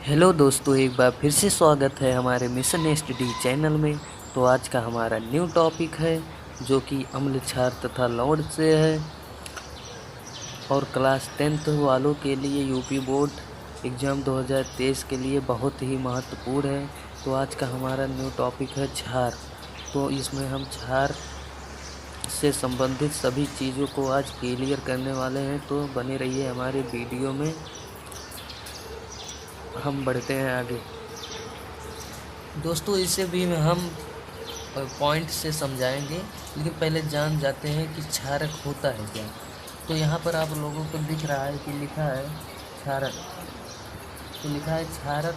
Hello दोस्तों, एक बार फिर से स्वागत है हमारे मिशन एसटीडी चैनल में। तो आज का हमारा न्यू टॉपिक है जो कि अम्ल क्षार तथा लवण से है और क्लास 10th वालों के लिए यूपी बोर्ड एग्ज़ाम 2023 के लिए बहुत ही महत्वपूर्ण है। तो आज का हमारा न्यू टॉपिक है क्षार। तो इसमें हम क्षार से संबंधित सभी चीज़ों को आज क्लियर करने वाले हैं। तो बने रहिए हमारे वीडियो में। हम बढ़ते हैं आगे दोस्तों। इसे भी हम पॉइंट से समझाएंगे, लेकिन पहले जान जाते हैं कि क्षारक होता है क्या। तो यहाँ पर आप लोगों को दिख रहा है कि लिखा है क्षारक। तो लिखा है क्षारक।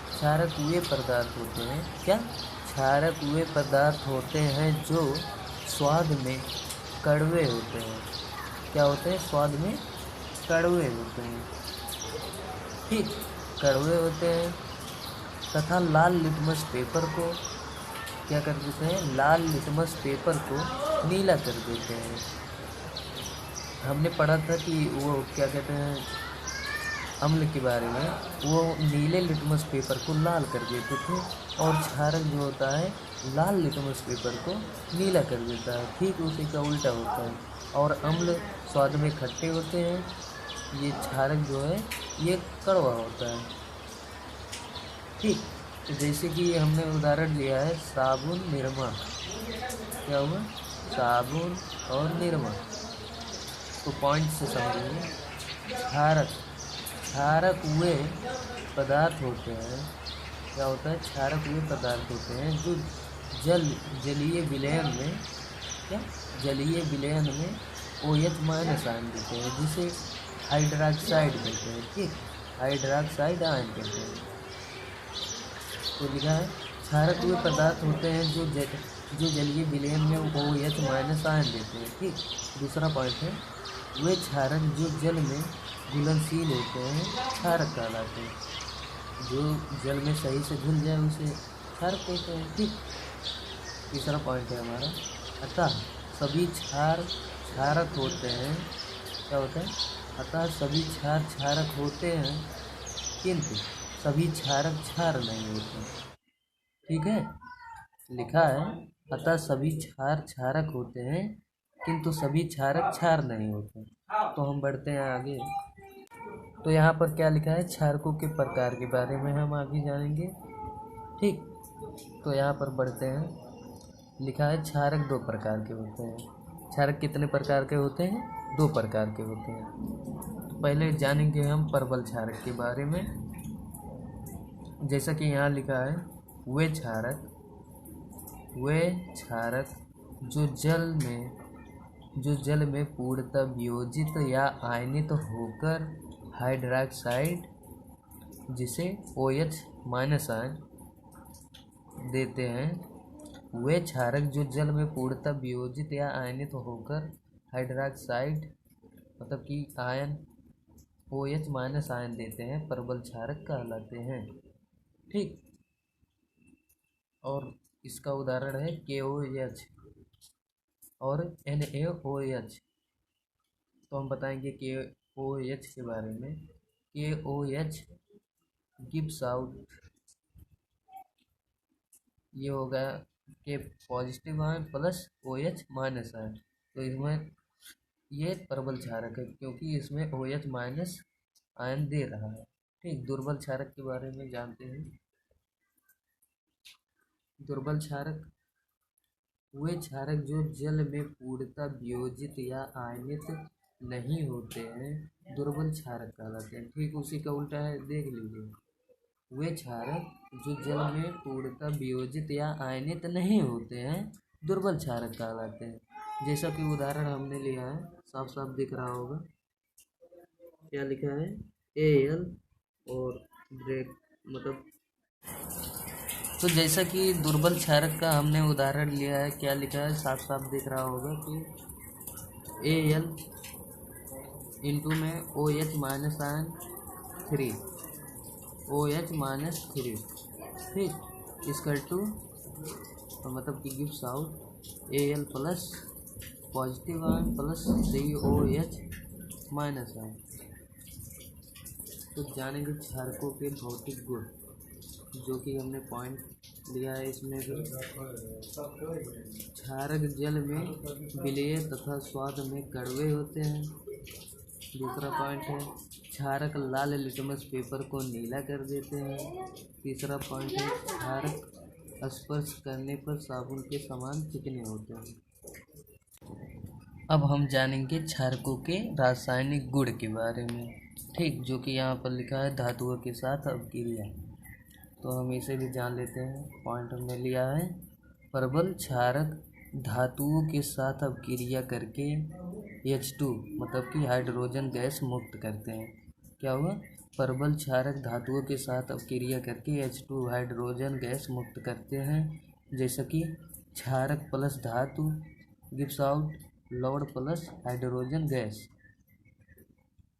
क्षारक वे पदार्थ होते हैं क्या? क्षारक वे पदार्थ होते हैं जो स्वाद में कड़वे होते हैं। क्या होते हैं? स्वाद में कड़वे होते हैं। ठीक, कड़वे होते हैं तथा लाल लिटमस पेपर को क्या कर देते हैं? लाल लिटमस पेपर को नीला कर देते हैं। हमने पढ़ा था कि वो क्या कहते हैं अम्ल के बारे में, वो नीले लिटमस पेपर को लाल कर देते थे और क्षारक जो होता है लाल लिटमस पेपर को नीला कर देता है। ठीक उसी का उल्टा होता है। और अम्ल स्वाद में खट्टे होते हैं, ये क्षारक जो है ये कड़वा होता है। ठीक, तो जैसे कि हमने उदाहरण लिया है साबुन निरमा। क्या हुआ? साबुन और निरमा। तो पॉइंट से समझेंगे। क्षारक क्षारक वे पदार्थ होते हैं। क्या होता है? क्षारक वे पदार्थ होते हैं जो जलीय विलयन में जलीय विलयन में OH- आयन देते हैं, जिसे हाइड्रोक्साइड कहते हैं। ठीक, हाइड्रोक्साइड आयन कहते हैं। तो लिखा है क्षारक वे पदार्थ होते हैं जो जलीय विलयन में OH- आयन देते हैं। ठीक, दूसरा पॉइंट है वे क्षारक जो जल में घुलनशील होते हैं क्षारक कहलाते हैं। जो जल में सही से घुल जाए उसे क्षारक कहते हैं। ठीक, तीसरा पॉइंट है हमारा अतः सभी क्षार क्षारक होते हैं। क्या होता है? अतः सभी क्षार क्षारक होते हैं किंतु सभी क्षारक क्षार नहीं होते। ठीक है, लिखा है अतः सभी क्षार क्षारक होते हैं किंतु सभी क्षारक क्षार नहीं होते। तो हम बढ़ते हैं आगे। तो यहाँ पर क्या लिखा है? क्षारकों के प्रकार के बारे में हम आगे जानेंगे। ठीक, तो यहाँ पर बढ़ते हैं। लिखा है क्षारक दो प्रकार के होते हैं। क्षारक कितने प्रकार के होते हैं? दो प्रकार के होते हैं। तो पहले जानेंगे हम प्रबल क्षारक के बारे में। जैसा कि यहाँ लिखा है वे क्षारक जो जल में पूर्णतः वियोजित या आयनित होकर हाइड्रोक्साइड जिसे OH- आयन देते हैं। वे क्षारक जो जल में पूर्णतः वियोजित या आयनित होकर हाइड्रोक्साइड मतलब कि आयन OH- आयन देते हैं प्रबल क्षारक कहलाते हैं। ठीक, और इसका उदाहरण है KOH और NaOH। तो हम बताएंगे KOH के बारे में। KOH गिव्स आउट, ये होगा के positive ion plus OH- ion. तो इसमें ये प्रबल क्षारक है क्योंकि इसमें OH- आयन दे रहा है। ठीक, दुर्बल क्षारक के बारे में जानते हैं। दुर्बल क्षारक वे क्षारक जो जल में पूर्णतः वियोजित या आयनित नहीं होते हैं दुर्बल क्षारक कहलाते हैं। ठीक उसी का उल्टा है, देख लीजिए। वे क्षारक जो जल में पूर्णतः वियोजित या आयनित नहीं होते हैं दुर्बल क्षारक कहलाते हैं। जैसा कि उदाहरण हमने लिया है, साफ साफ दिख रहा होगा। क्या लिखा है? Al और ब्रेक मतलब। तो जैसा कि दुर्बल क्षारक का हमने उदाहरण लिया है, क्या लिखा है? साफ साफ दिख रहा होगा कि Al इंटू में OH- आयन 3 OH- 3। ठीक, इसका टू मतलब कि gives out Al plus positive ion plus COH- ion. तो जानेंगे क्षारकों के भौतिक गुण, जो कि हमने पॉइंट लिया है इसमें भी। क्षारक जल में विलेय तथा स्वाद में कड़वे होते हैं। दूसरा पॉइंट है क्षारक लाल लिटमस पेपर को नीला कर देते हैं। तीसरा पॉइंट है क्षारक स्पर्श करने पर साबुन के समान चिकने होते हैं। अब हम जानेंगे क्षारकों के रासायनिक गुण के बारे में, ठीक, जो कि यहाँ पर लिखा है धातुओं के साथ अपक्रिया। तो हम इसे भी जान लेते हैं। पॉइंट हमने लिया है प्रबल क्षारक धातुओं के साथ अपक्रिया करके H2 मतलब कि हाइड्रोजन गैस मुक्त करते हैं। क्या हुआ? प्रबल क्षारक धातुओं के साथ अपक्रिया करके H2 हाइड्रोजन गैस मुक्त करते हैं, जैसे कि क्षारक प्लस धातु गिव्स आउट लवण प्लस हाइड्रोजन गैस।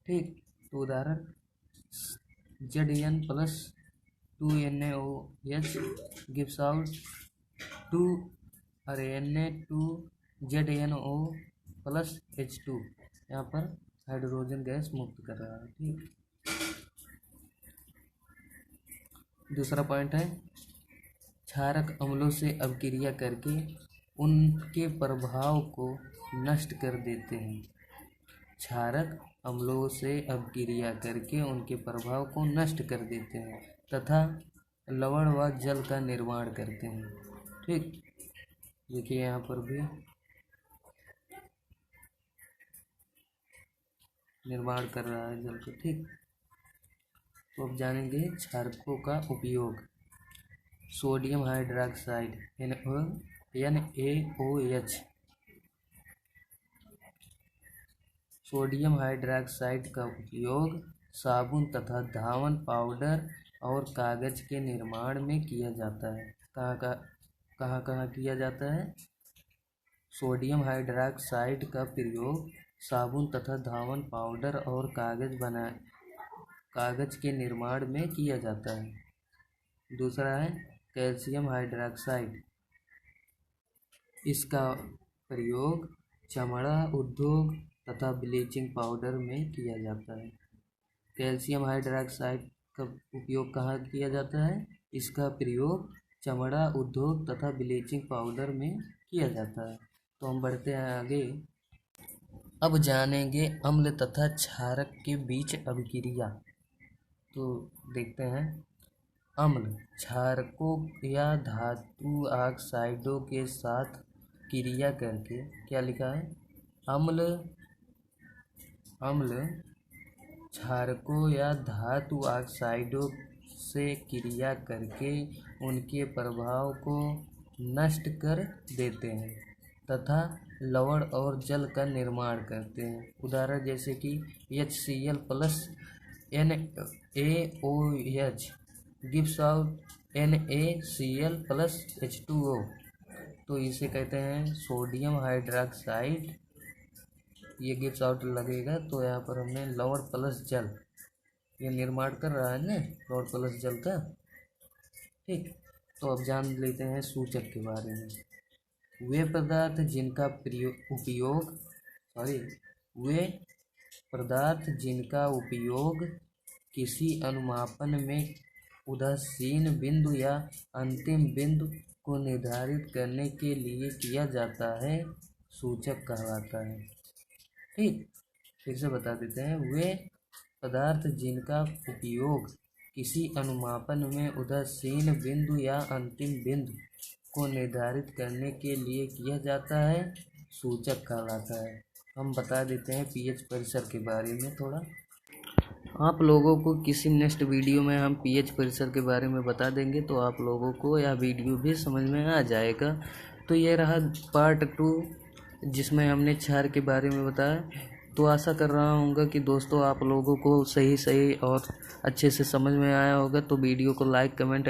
ठीक, तो उदाहरण Zn plus 2NaOH gives out Na2ZnO plus H2, यहाँ पर हाइड्रोजन गैस मुक्त कर रहा है। ठीक, दूसरा पॉइंट है क्षारक अम्लों से अपक्रिया करके उनके प्रभाव को नष्ट कर देते हैं। क्षारक अम्लों से अपक्रिया करके उनके प्रभाव को नष्ट कर देते हैं तथा लवण व जल का निर्माण करते हैं। ठीक, देखिए यहाँ पर भी निर्माण कर रहा है जल का। ठीक, तो अब जानेंगे क्षारकों का उपयोग। Sodium hydroxide NaOH sodium hydroxide का उपयोग साबुन तथा धावन पाउडर और कागज के निर्माण में किया जाता है। कहाँ किया जाता है? सोडियम हाइड्रोक्साइड का प्रयोग साबुन तथा धावन पाउडर और कागज के निर्माण में किया जाता है। दूसरा है कैल्शियम हाइड्रोक्साइड, इसका प्रयोग चमड़ा उद्योग तथा ब्लीचिंग पाउडर में किया जाता है। कैल्शियम हाइड्रोक्साइड का उपयोग कहाँ किया जाता है? इसका प्रयोग चमड़ा उद्योग तथा ब्लीचिंग पाउडर में किया जाता है। तो हम बढ़ते हैं आगे। अब जानेंगे अम्ल तथा क्षारक के बीच अभिक्रिया। तो देखते हैं अम्ल क्षारकों या धातु ऑक्साइडों के साथ क्रिया करके, क्या लिखा है? अम्ल क्षारकों या धातु ऑक्साइडों से क्रिया करके उनके प्रभाव को नष्ट कर देते हैं तथा लवण और जल का निर्माण करते हैं। उदाहरण जैसे कि HCl plus NaOH gives out NaCl plus H2O। तो इसे कहते हैं सोडियम हाइड्रोक्साइड। ये गिव्स आउट लगेगा तो यहाँ पर हमने लवण प्लस जल, ये निर्माण कर रहा है ना लवण प्लस जल का। ठीक, तो अब जान लेते हैं सूचक के बारे में। वे पदार्थ जिनका उपयोग किसी अनुमापन में उदासीन बिंदु या अंतिम बिंदु को निर्धारित करने के लिए किया जाता है, सूचक कहलाता है। ठीक, फिर से बता देते हैं। वे पदार्थ जिनका उपयोग किसी अनुमापन में उदासीन बिंदु या अंतिम बिंदु को निर्धारित करने के लिए किया जाता है, सूचक कहलाता है। हम बता देते हैं पीएच परिसर के बारे में थोड़ा। आप लोगों को किसी नेक्स्ट वीडियो में हम पीएच परिसर के बारे में बता देंगे, तो आप लोगों को यह वीडियो भी समझ में आ जाएगा। तो ये रहा पार्ट 2, जिसमें हमने क्षार के बारे में बताया। तो आशा कर रहा हूँगा कि दोस्तों आप लोगों को सही और अच्छे से समझ में आया होगा। तो वीडियो को लाइक, कमेंट